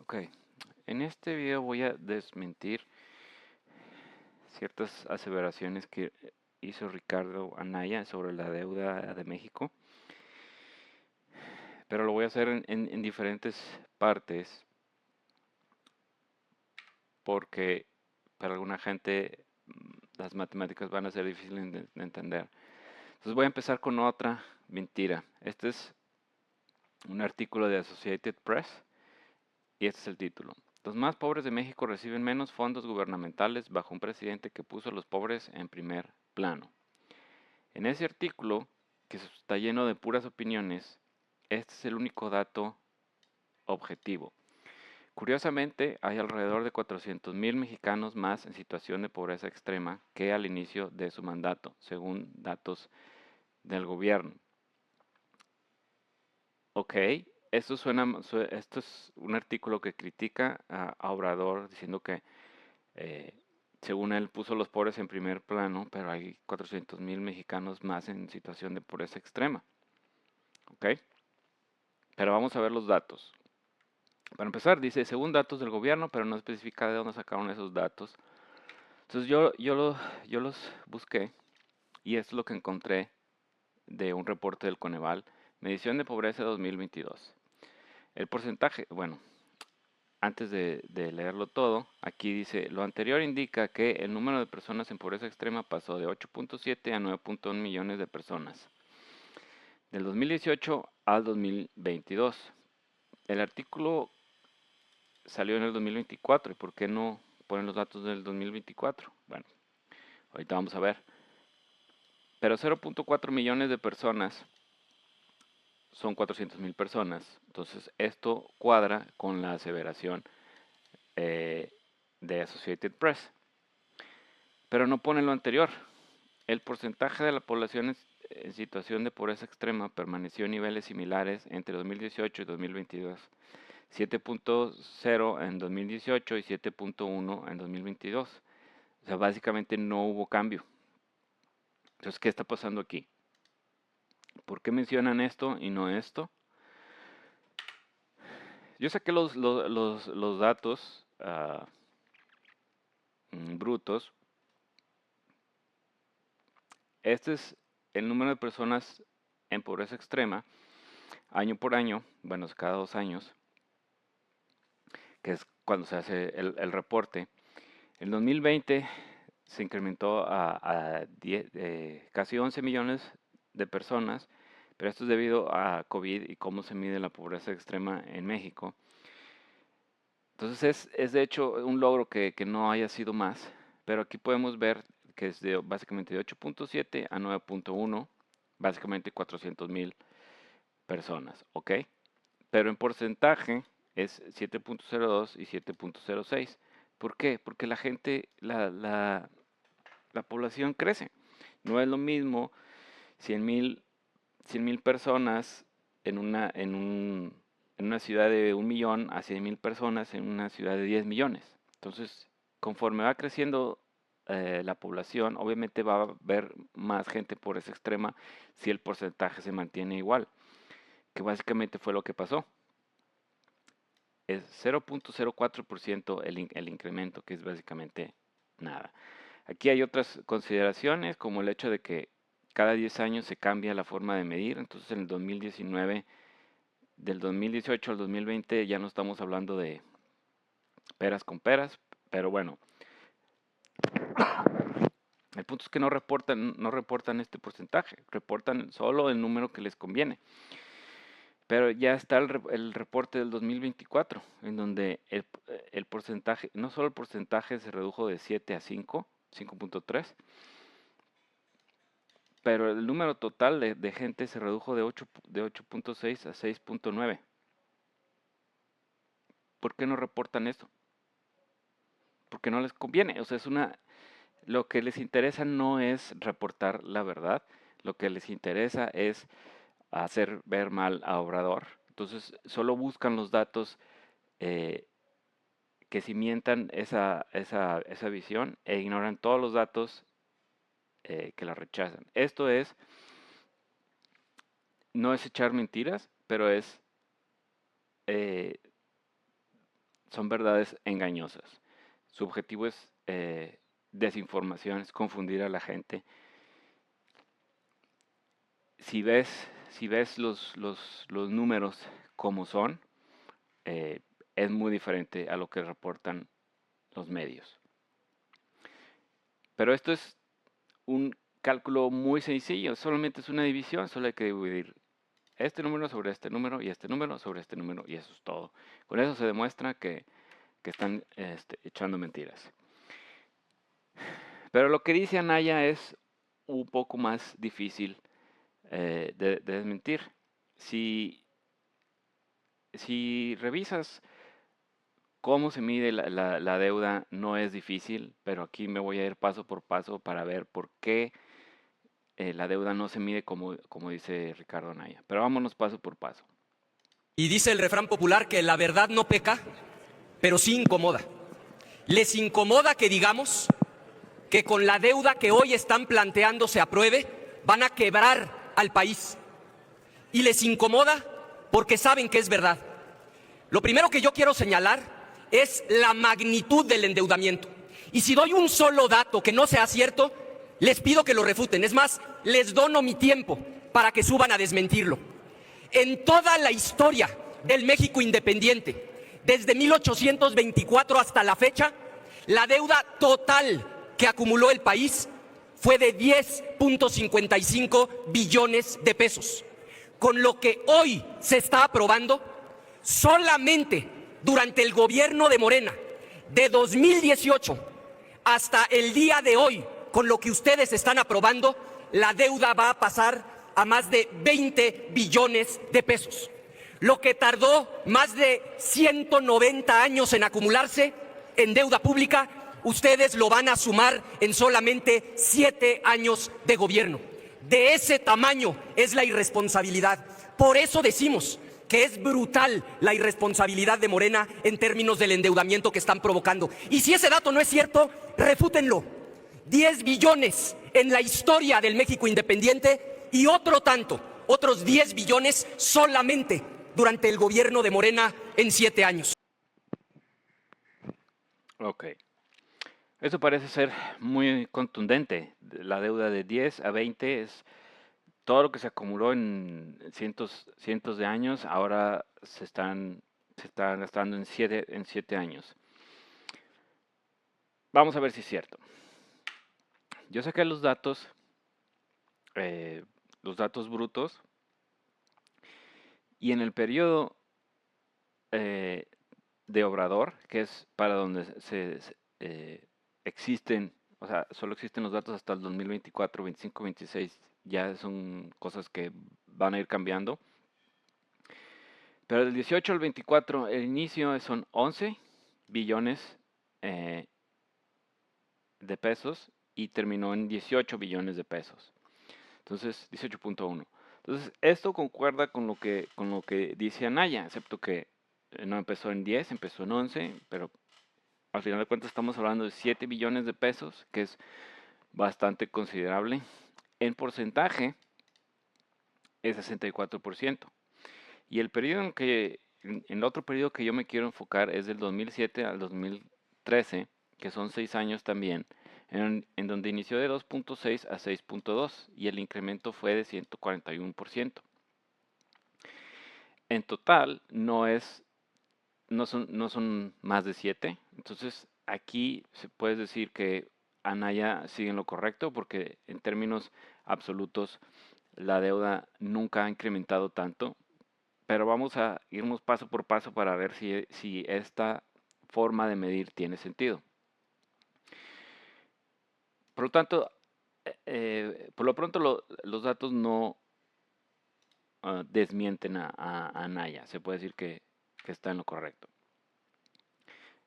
Ok, en este video voy a desmentir ciertas aseveraciones que hizo Ricardo Anaya sobre la deuda de México, pero lo voy a hacer en diferentes partes porque para alguna gente las matemáticas van a ser difíciles de entender. Entonces voy a empezar con otra mentira. Este es un artículo de Associated Press y este es el título. Los más pobres de México reciben menos fondos gubernamentales bajo un presidente que puso a los pobres en primer plano. En ese artículo, que está lleno de puras opiniones, este es el único dato objetivo. Curiosamente, hay alrededor de 400,000 mexicanos más en situación de pobreza extrema que al inicio de su mandato, según datos del gobierno. Ok, esto es un artículo que critica a Obrador diciendo que eh, según él puso a los pobres en primer plano, pero hay 400,000 mexicanos más en situación de pobreza extrema. Ok, pero vamos a ver los datos. Para empezar, dice, según datos del gobierno, pero no especifica de dónde sacaron esos datos. Entonces yo los busqué y esto es lo que encontré de un reporte del Coneval, medición de pobreza 2022. El porcentaje, bueno, antes de leerlo todo, aquí dice, lo anterior indica que el número de personas en pobreza extrema pasó de 8.7 a 9.1 millones de personas, del 2018 al 2022. El artículo salió en el 2024. ¿Y por qué no ponen los datos del 2024? Bueno, ahorita vamos a ver. Pero 0.4 millones de personas son 400,000 personas. Entonces esto cuadra con la aseveración de Associated Press. Pero no pone lo anterior. El porcentaje de la población en situación de pobreza extrema permaneció en niveles similares entre 2018 y 2022. 7.0 en 2018 y 7.1 en 2022. O sea, básicamente no hubo cambio. Entonces, ¿qué está pasando aquí? ¿Por qué mencionan esto y no esto? Yo saqué los datos brutos. Este es el número de personas en pobreza extrema, año por año, bueno, cada 2 años, que es cuando se hace el reporte. En 2020 se incrementó a casi 11 millones de personas, pero esto es debido a COVID y cómo se mide la pobreza extrema en México. Entonces es de hecho un logro que no haya sido más, pero aquí podemos ver que es básicamente de 8.7 a 9.1, básicamente 400,000 personas, ¿ok? Pero en porcentaje es 7.02 y 7.06. ¿Por qué? Porque la gente, la población crece. No es lo mismo 100,000 personas en una ciudad de 1 millón a 100,000 personas en una ciudad de 10 millones. Entonces, conforme va creciendo la población, obviamente va a haber más gente por esa extrema si el porcentaje se mantiene igual, que básicamente fue lo que pasó. Es 0.04% el incremento, que es básicamente nada. Aquí hay otras consideraciones, como el hecho de que cada 10 años se cambia la forma de medir. Entonces en el 2019, del 2018 al 2020 ya no estamos hablando de peras con peras, pero bueno, el punto es que no reportan este porcentaje, reportan solo el número que les conviene. Pero ya está el reporte del 2024, en donde el porcentaje, no solo el porcentaje se redujo de 7 a 5, 5.3, pero el número total de gente se redujo de 8.6 a 6.9. ¿Por qué no reportan eso? Porque no les conviene. O sea, lo que les interesa no es reportar la verdad, lo que les interesa es hacer ver mal a Obrador. Entonces, solo buscan los datos eh, que cimientan esa visión e ignoran todos los datos que la rechazan. Esto no es echar mentiras, pero es eh, son verdades engañosas. Su objetivo es desinformación, es confundir a la gente. Si ves los números como son, es muy diferente a lo que reportan los medios. Pero esto es un cálculo muy sencillo, solamente es una división, solo hay que dividir este número sobre este número y este número sobre este número y eso es todo. Con eso se demuestra que están echando mentiras. Pero lo que dice Anaya es un poco más difícil de desmentir. Si revisas cómo se mide la deuda, no es difícil, pero aquí me voy a ir paso por paso para ver por qué la deuda no se mide como dice Ricardo Anaya. Pero vámonos paso por paso. Y dice el refrán popular que la verdad no peca, pero sí incomoda. Les incomoda que digamos que con la deuda que hoy están planteando se apruebe, van a quebrar al país. Y les incomoda porque saben que es verdad. Lo primero que yo quiero señalar es la magnitud del endeudamiento. Y si doy un solo dato que no sea cierto, les pido que lo refuten. Es más, les dono mi tiempo para que suban a desmentirlo. En toda la historia del México independiente, desde 1824 hasta la fecha, la deuda total que acumuló el país fue de 10.55 billones de pesos. Con lo que hoy se está aprobando, solamente durante el gobierno de Morena, de 2018 hasta el día de hoy, con lo que ustedes están aprobando, la deuda va a pasar a más de 20 billones de pesos. Lo que tardó más de 190 años en acumularse en deuda pública, ustedes lo van a sumar en solamente 7 años de gobierno. De ese tamaño es la irresponsabilidad. Por eso decimos que es brutal la irresponsabilidad de Morena en términos del endeudamiento que están provocando. Y si ese dato no es cierto, refútenlo. 10 billones en la historia del México independiente y otro tanto, otros 10 billones solamente durante el gobierno de Morena en 7 años. Ok. Eso parece ser muy contundente. La deuda de 10 a 20 es todo lo que se acumuló en cientos de años, ahora se están gastando en 7 años. Vamos a ver si es cierto. Yo saqué los datos brutos, y en el periodo de Obrador, que es para donde existen, o sea, solo existen los datos hasta el 2024, 25, 26, ya son cosas que van a ir cambiando. Pero del 18 al 24, el inicio son 11 billones de pesos y terminó en 18 billones de pesos. Entonces, 18.1. Entonces, esto concuerda con lo que dice Anaya, excepto que no empezó en 10, empezó en 11, pero al final de cuentas estamos hablando de 7 billones de pesos, que es bastante considerable. En porcentaje es 64%. Y el periodo en el otro periodo que yo me quiero enfocar es del 2007 al 2013, que son 6 años también, en donde inició de 2.6 a 6.2 y el incremento fue de 141%. En total no son más de 7. Entonces aquí se puede decir que Anaya sigue en lo correcto porque en términos absolutos la deuda nunca ha incrementado tanto. Pero vamos a irnos paso por paso para ver si esta forma de medir tiene sentido. Por lo tanto, por lo pronto los datos no desmienten a Anaya. Se puede decir que está en lo correcto.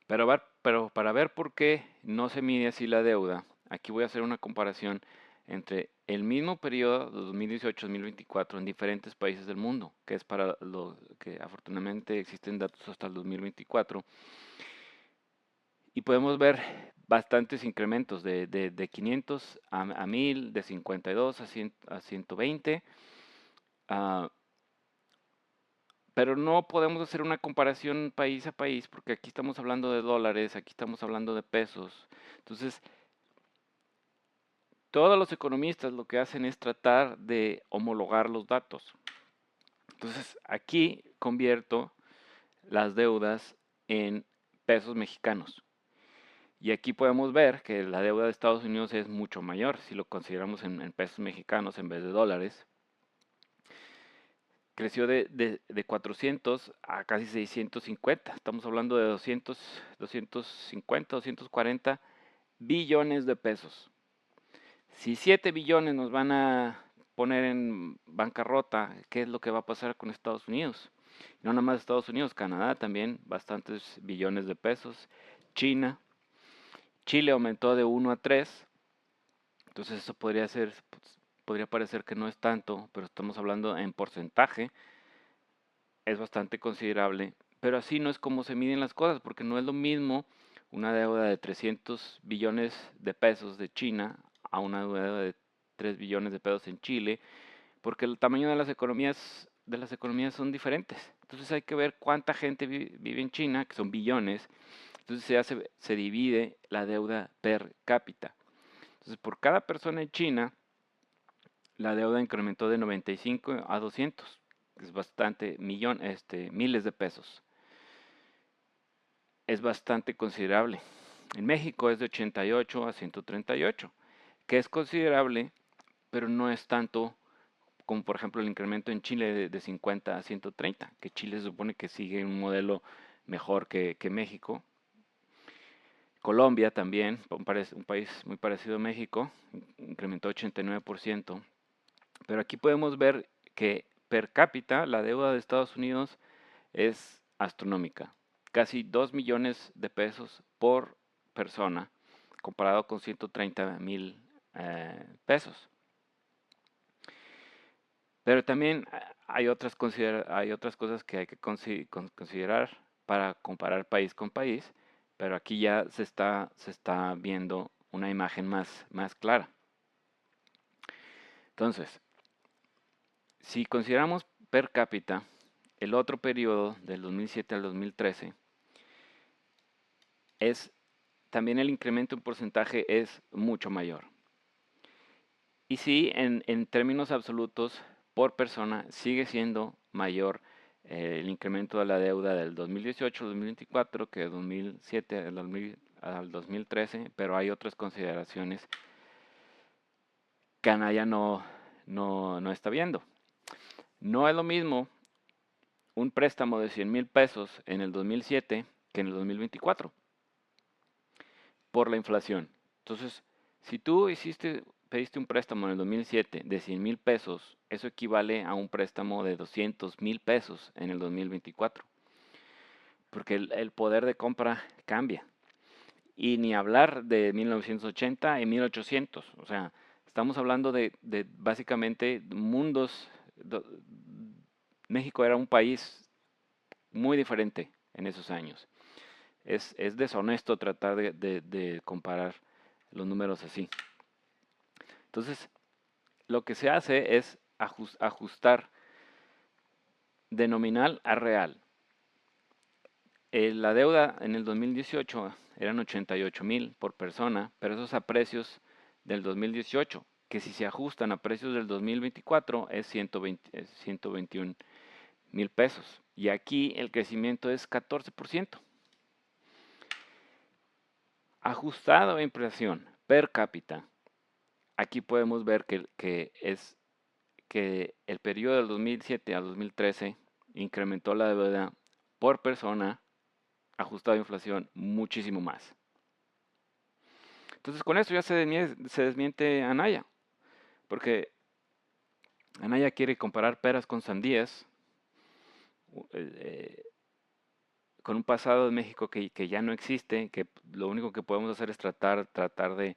Pero para ver por qué no se mide así la deuda, aquí voy a hacer una comparación entre el mismo periodo de 2018-2024 en diferentes países del mundo, que es para lo que afortunadamente existen datos hasta el 2024. Y podemos ver bastantes incrementos de 500 a 1000, de 52 a 120. pero no podemos hacer una comparación país a país porque aquí estamos hablando de dólares, aquí estamos hablando de pesos. Entonces, todos los economistas lo que hacen es tratar de homologar los datos. Entonces, aquí convierto las deudas en pesos mexicanos. Y aquí podemos ver que la deuda de Estados Unidos es mucho mayor si lo consideramos en pesos mexicanos en vez de dólares. Creció de 400 a casi 650. Estamos hablando de 250, 240 billones de pesos. Si 7 billones nos van a poner en bancarrota, ¿qué es lo que va a pasar con Estados Unidos? No nada más Estados Unidos, Canadá también, bastantes billones de pesos. China, Chile aumentó de 1 a 3, entonces eso podría ser, podría parecer que no es tanto, pero estamos hablando en porcentaje, es bastante considerable, pero así no es como se miden las cosas, porque no es lo mismo una deuda de 300 billones de pesos de China a una deuda de 3 billones de pesos en Chile, porque el tamaño de las economías son diferentes. Entonces hay que ver cuánta gente vive en China, que son billones. Entonces se divide la deuda per cápita. Entonces por cada persona en China, la deuda incrementó de 95 a 200. Es bastante, miles de pesos. Es bastante considerable. En México es de 88 a 138, que es considerable, pero no es tanto como por ejemplo el incremento en Chile de 50 a 130, que Chile se supone que sigue un modelo mejor que México. Colombia también, un país muy parecido a México, incrementó 89%, pero aquí podemos ver que per cápita la deuda de Estados Unidos es astronómica, casi 2 millones de pesos por persona, comparado con 130,000 pesos. Pero también hay otras cosas que hay que considerar para comparar país con país, pero aquí ya se está viendo una imagen más clara. Entonces, si consideramos per cápita, el otro periodo del 2007 al 2013, también el incremento en porcentaje es mucho mayor. Y sí, en términos absolutos, por persona, sigue siendo mayor el incremento de la deuda del 2018 al 2024 que del 2007 al 2013, pero hay otras consideraciones que Anaya no está viendo. No es lo mismo un préstamo de 100,000 pesos en el 2007 que en el 2024 por la inflación. Entonces, si tú pediste un préstamo en el 2007 de 100,000 pesos, eso equivale a un préstamo de 200,000 pesos en el 2024. Porque el poder de compra cambia. Y ni hablar de 1980 y 1800. O sea, estamos hablando de básicamente mundos. México era un país muy diferente en esos años. Es deshonesto tratar de comparar los números así. Entonces, lo que se hace es ajustar de nominal a real. La deuda en el 2018 eran 88,000 por persona, pero esos a precios del 2018, que si se ajustan a precios del 2024 es 121,000 pesos. Y aquí el crecimiento es 14%. Ajustado a inflación per cápita, aquí podemos ver que el periodo del 2007 al 2013 incrementó la deuda por persona ajustado a inflación muchísimo más. Entonces con esto ya se desmiente Anaya, porque Anaya quiere comparar peras con sandías, con un pasado de México que ya no existe, que lo único que podemos hacer es tratar de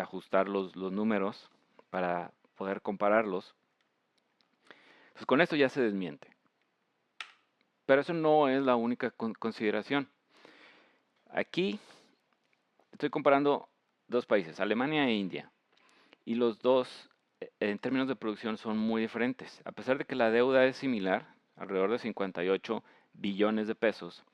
ajustar los números para poder compararlos. Entonces con esto ya se desmiente. Pero eso no es la única consideración. Aquí estoy comparando dos países, Alemania e India. Y los dos, en términos de producción, son muy diferentes. A pesar de que la deuda es similar, alrededor de 58 billones de pesos.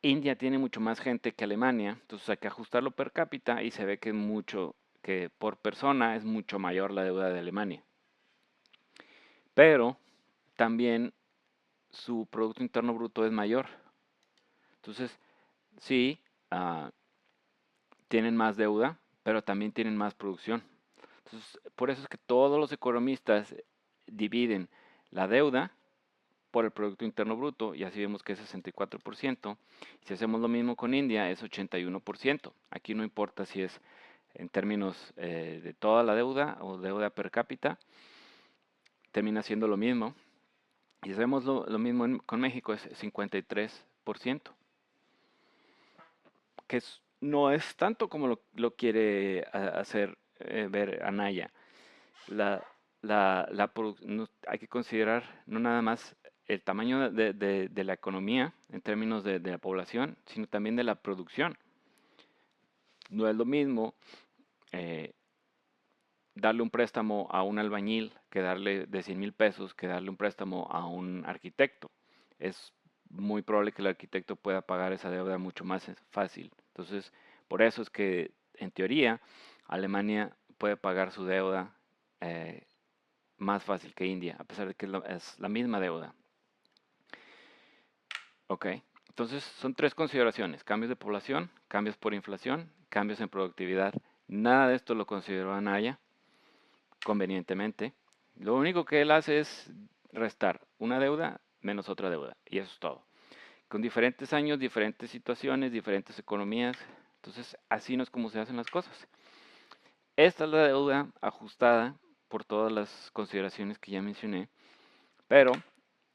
India tiene mucho más gente que Alemania, entonces hay que ajustarlo per cápita y se ve que por persona es mucho mayor la deuda de Alemania. Pero también su Producto Interno Bruto es mayor. Entonces, sí, tienen más deuda, pero también tienen más producción. Entonces, por eso es que todos los economistas dividen la deuda por el Producto Interno Bruto, y así vemos que es 64%. Si hacemos lo mismo con India, es 81%. Aquí no importa si es en términos de toda la deuda o deuda per cápita, termina siendo lo mismo. Y si hacemos lo mismo con México, es 53%, que no es tanto como lo quiere hacer ver Anaya. Hay que considerar no nada más el tamaño de la economía en términos de la población, sino también de la producción. No es lo mismo darle un préstamo a un albañil que darle de 100,000 pesos que darle un préstamo a un arquitecto. Es muy probable que el arquitecto pueda pagar esa deuda mucho más fácil. Entonces, por eso es que en teoría Alemania puede pagar su deuda más fácil que India, a pesar de que es la misma deuda. Ok, entonces son tres consideraciones: cambios de población, cambios por inflación, cambios en productividad. Nada de esto lo consideró Anaya convenientemente. Lo único que él hace es restar una deuda menos otra deuda, y eso es todo. Con diferentes años, diferentes situaciones, diferentes economías. Entonces, así no es como se hacen las cosas. Esta es la deuda ajustada por todas las consideraciones que ya mencioné, pero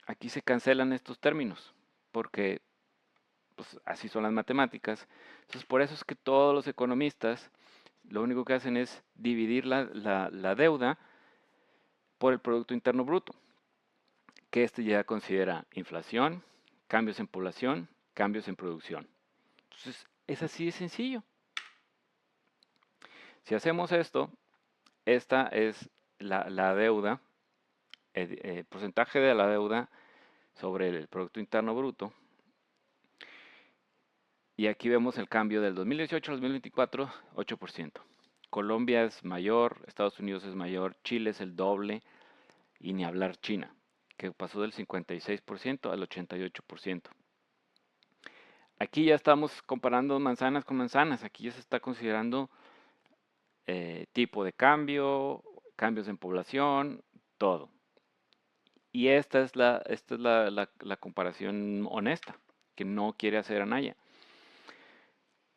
aquí se cancelan estos términos, porque pues, así son las matemáticas. Entonces, por eso es que todos los economistas lo único que hacen es dividir la deuda por el Producto Interno Bruto, que este ya considera inflación, cambios en población, cambios en producción. Entonces, es así de sencillo. Si hacemos esto, esta es la deuda, el porcentaje de la deuda sobre el Producto Interno Bruto. Y aquí vemos el cambio del 2018 al 2024, 8%. Colombia es mayor, Estados Unidos es mayor, Chile es el doble, y ni hablar China, que pasó del 56% al 88%. Aquí ya estamos comparando manzanas con manzanas, aquí ya se está considerando tipo de cambio, cambios en población, todo. Y esta es la comparación honesta, que no quiere hacer Anaya.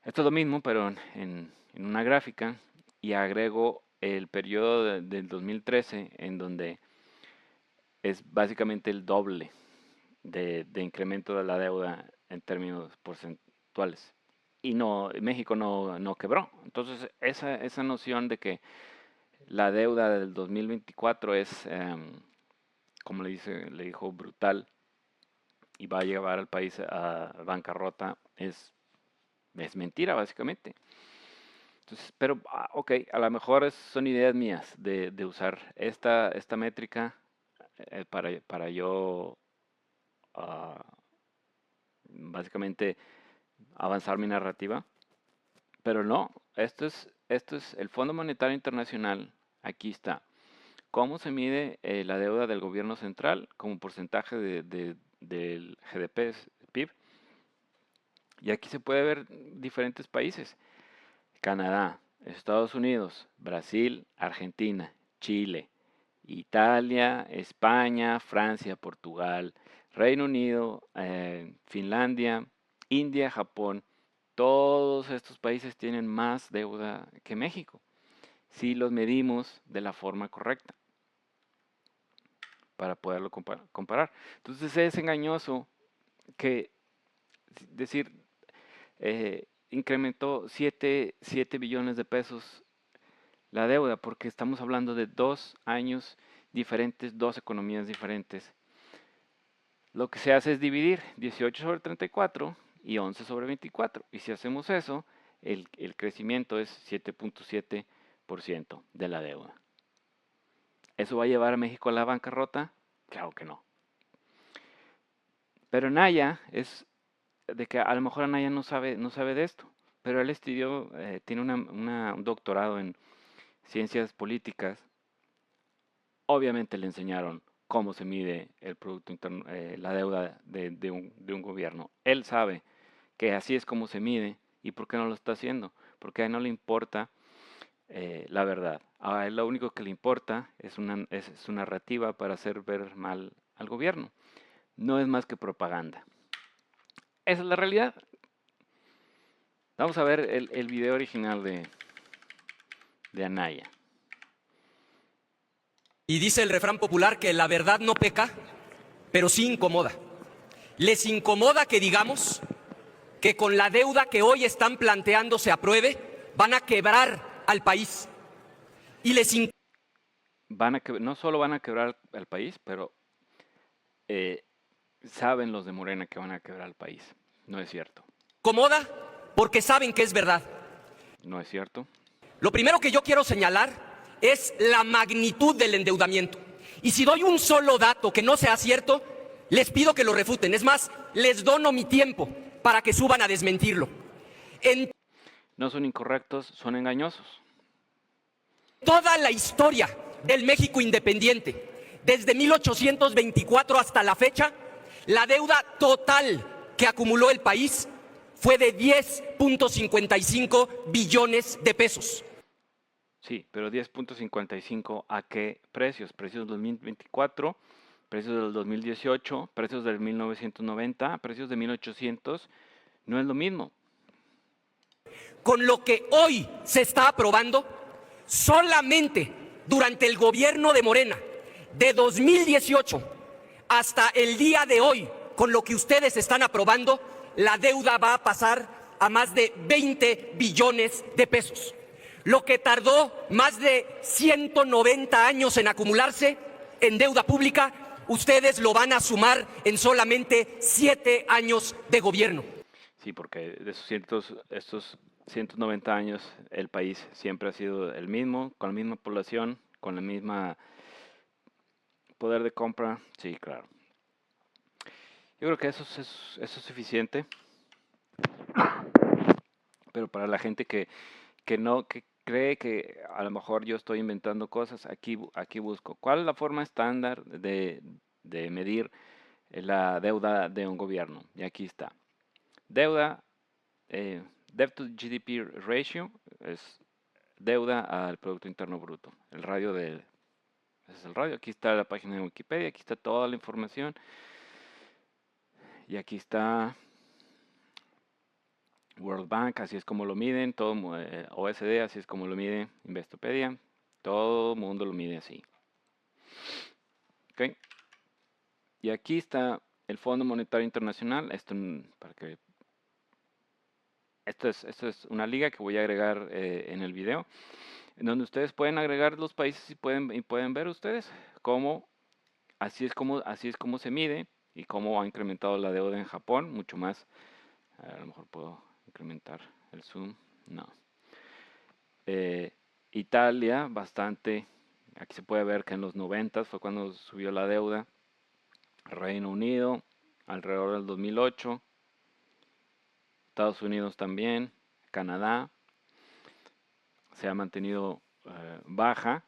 Esto es lo mismo, pero en una gráfica, y agrego el periodo del 2013, en donde es básicamente el doble de incremento de la deuda en términos porcentuales. Y no, México no quebró. Entonces, esa noción de que la deuda del 2024 es, como le dijo, brutal y va a llevar al país a bancarrota, es mentira, básicamente. Entonces, pero, ok, a lo mejor son ideas mías de usar esta métrica para yo ah, básicamente avanzar mi narrativa. Pero no, esto es el Fondo Monetario Internacional. Aquí está. ¿Cómo se mide la deuda del gobierno central como porcentaje del GDP, PIB? Y aquí se puede ver diferentes países: Canadá, Estados Unidos, Brasil, Argentina, Chile, Italia, España, Francia, Portugal, Reino Unido, Finlandia, India, Japón. Todos estos países tienen más deuda que México, si los medimos de la forma correcta para poderlo comparar. Entonces es engañoso que decir incrementó 7 billones de pesos la deuda, porque estamos hablando de 2 años diferentes, dos economías diferentes. Lo que se hace es dividir 18 sobre 34 y 11 sobre 24. Y si hacemos eso, el crecimiento es 7.7% de la deuda. ¿Eso va a llevar a México a la bancarrota? Claro que no. Pero Anaya es de que a lo mejor Anaya no sabe de esto, pero él estudió, tiene un doctorado en ciencias políticas. Obviamente le enseñaron cómo se mide el Producto Interno, la deuda de un gobierno. Él sabe que así es como se mide y por qué no lo está haciendo, porque a él no le importa la verdad. A él lo único que le importa es su narrativa para hacer ver mal al gobierno. No es más que propaganda. Esa es la realidad. Vamos a ver el video original de Anaya. Y dice el refrán popular que la verdad no peca, pero sí incomoda. ¿Les incomoda que digamos que con la deuda que hoy están planteando se apruebe, van a quebrar al país? Y les No solo van a quebrar al país, pero saben los de Morena que van a quebrar al país. No es cierto. incomoda porque saben que es verdad. No es cierto. Lo primero que yo quiero señalar es la magnitud del endeudamiento. Y si doy un solo dato que no sea cierto, les pido que lo refuten. Es más, les dono mi tiempo para que suban a desmentirlo. En No son incorrectos, son engañosos. toda la historia del México independiente, desde 1824 hasta la fecha, la deuda total que acumuló el país fue de 10.55 billones de pesos. Sí, pero 10.55 ¿a qué precios? Precios del 2024, precios del 2018, precios del 1990, precios de 1800. No es lo mismo. Con lo que hoy se está aprobando, solamente durante el gobierno de Morena, de 2018 hasta el día de hoy, con lo que ustedes están aprobando, la deuda va a pasar a más de 20 billones de pesos. Lo que tardó más de 190 años en acumularse en deuda pública, ustedes lo van a sumar en solamente 7 años de gobierno. Sí, porque de estos 190 años el país siempre ha sido el mismo, con la misma población, con la misma poder de compra. Sí, claro. Yo creo que eso es suficiente. Pero para la gente que cree que a lo mejor yo estoy inventando cosas, aquí busco. ¿Cuál es la forma estándar de medir la deuda de un gobierno? Y aquí está. Deuda, Debt to GDP ratio, es deuda al Producto Interno Bruto. El radio es el radio. Aquí está la página de Wikipedia, aquí está toda la información. Y aquí está World Bank, así es como lo miden, todo OSD, así es como lo mide Investopedia, todo el mundo lo mide así. ¿Ok? Y aquí está el Fondo Monetario Internacional, esto es una liga que voy a agregar en el video, en donde ustedes pueden agregar los países y pueden ver ustedes cómo así es como se mide y cómo ha incrementado la deuda en Japón, mucho más. A lo mejor puedo incrementar el zoom, no. Italia, bastante. Aquí se puede ver que en los 90 fue cuando subió la deuda. Reino Unido, alrededor del 2008. Estados Unidos también. Canadá se ha mantenido baja.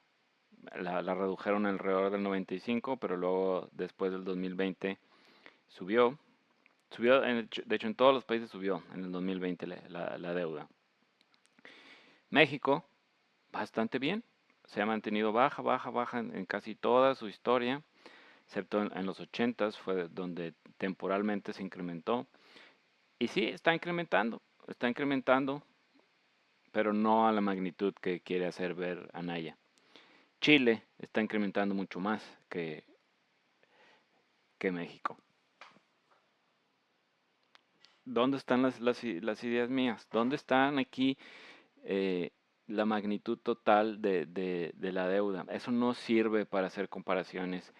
La redujeron alrededor del 95, pero luego después del 2020 subió. De hecho en todos los países subió en el 2020 la deuda. México, bastante bien. Se ha mantenido baja en casi toda su historia, excepto en los 80s fue donde temporalmente se incrementó. Y sí, está incrementando, pero no a la magnitud que quiere hacer ver Anaya. Chile está incrementando mucho más que México. ¿Dónde están las ideas mías? ¿Dónde están aquí la magnitud total de la deuda? Eso no sirve para hacer comparaciones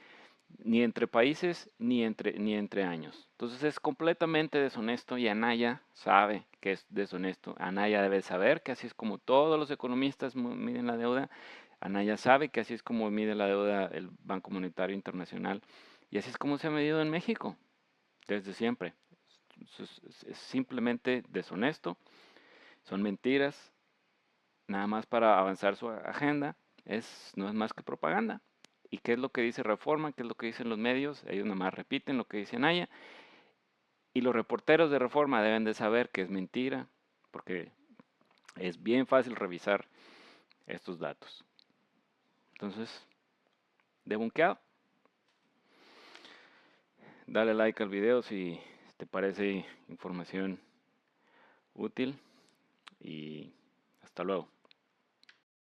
ni entre países ni entre años. Entonces es completamente deshonesto y Anaya sabe que es deshonesto. Anaya debe saber que así es como todos los economistas miden la deuda. Anaya sabe que así es como mide la deuda el Banco Monetario Internacional y así es como se ha medido en México. desde siempre. Es simplemente deshonesto, son mentiras, nada más para avanzar su agenda, no es más que propaganda. ¿Y qué es lo que dice Reforma? ¿Qué es lo que dicen los medios? Ellos nada más repiten lo que dice Anaya. Y los reporteros de Reforma deben de saber que es mentira, porque es bien fácil revisar estos datos. Entonces, debunkeado. Dale like al video si te parece información útil y hasta luego.